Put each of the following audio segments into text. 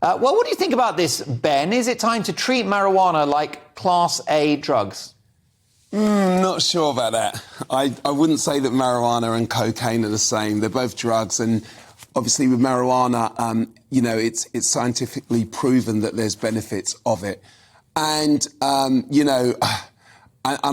Well, what do you think about this, Ben? Is it time to treat marijuana like Class A drugs? Not sure about that. I wouldn't say that marijuana and cocaine are the same. They're both drugs, and obviously with marijuana, it's scientifically proven that there's benefits of it. And, and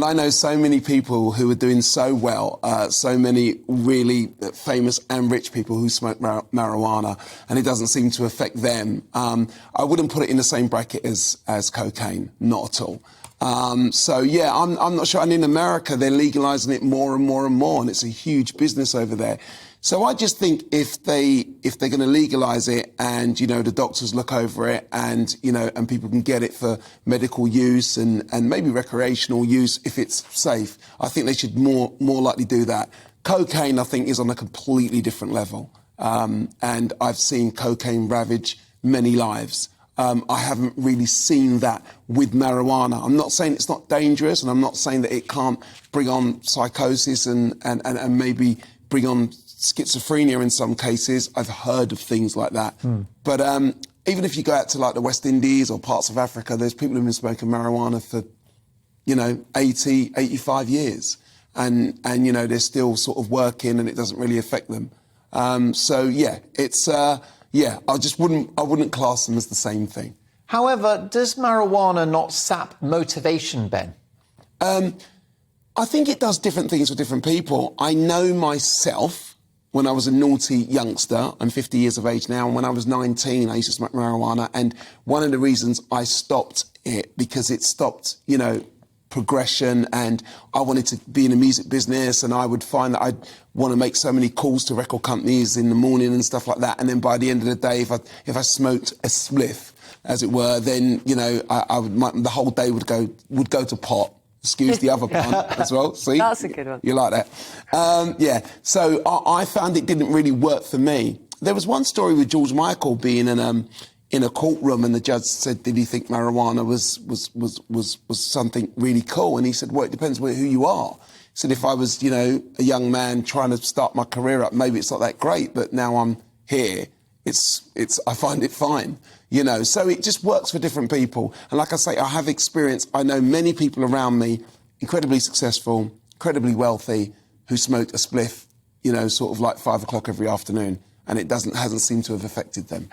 I know so many people who are doing so well, so many really famous and rich people who smoke marijuana, and it doesn't seem to affect them. I wouldn't put it in the same bracket as cocaine, not at all. I'm not sure. And in America, they're legalising it more and more and more, and it's a huge business over there. So I just think if they're going to legalise it and, the doctors look over it and, and people can get it for medical use and maybe recreational use if it's safe, I think they should more likely do that. Cocaine, I think, is on a completely different level. And I've seen cocaine ravage many lives. I haven't really seen that with marijuana. I'm not saying it's not dangerous, and I'm not saying that it can't bring on psychosis and maybe bring on schizophrenia in some cases. I've heard of things like that. But even if you go out to like the West Indies or parts of Africa, there's people who've been smoking marijuana for, 80, 85 years. And they're still sort of working and it doesn't really affect them. I wouldn't class them as the same thing. However, does marijuana not sap motivation, Ben? I think it does different things for different people. I know myself, when I was a naughty youngster, I'm 50 years of age now, and when I was 19, I used to smoke marijuana, and one of the reasons I stopped it, because it stopped, progression, and I wanted to be in the music business, and I would find that I'd want to make so many calls to record companies in the morning and stuff like that, and then by the end of the day, if I smoked a spliff, as it were, then, the whole day would go to pot. Excuse the other pun as well. See? That's a good one. You like that? So I found it didn't really work for me. There was one story with George Michael being in a courtroom, and the judge said, "Did he think marijuana was something really cool?" And he said, "Well, it depends who you are." He said, "If I was, a young man trying to start my career up, maybe it's not that great, but now I'm here. I find it fine." So it just works for different people. And like I say, I have experience. I know many people around me, incredibly successful, incredibly wealthy, who smoked a spliff, sort of like 5 o'clock every afternoon, and it hasn't seemed to have affected them.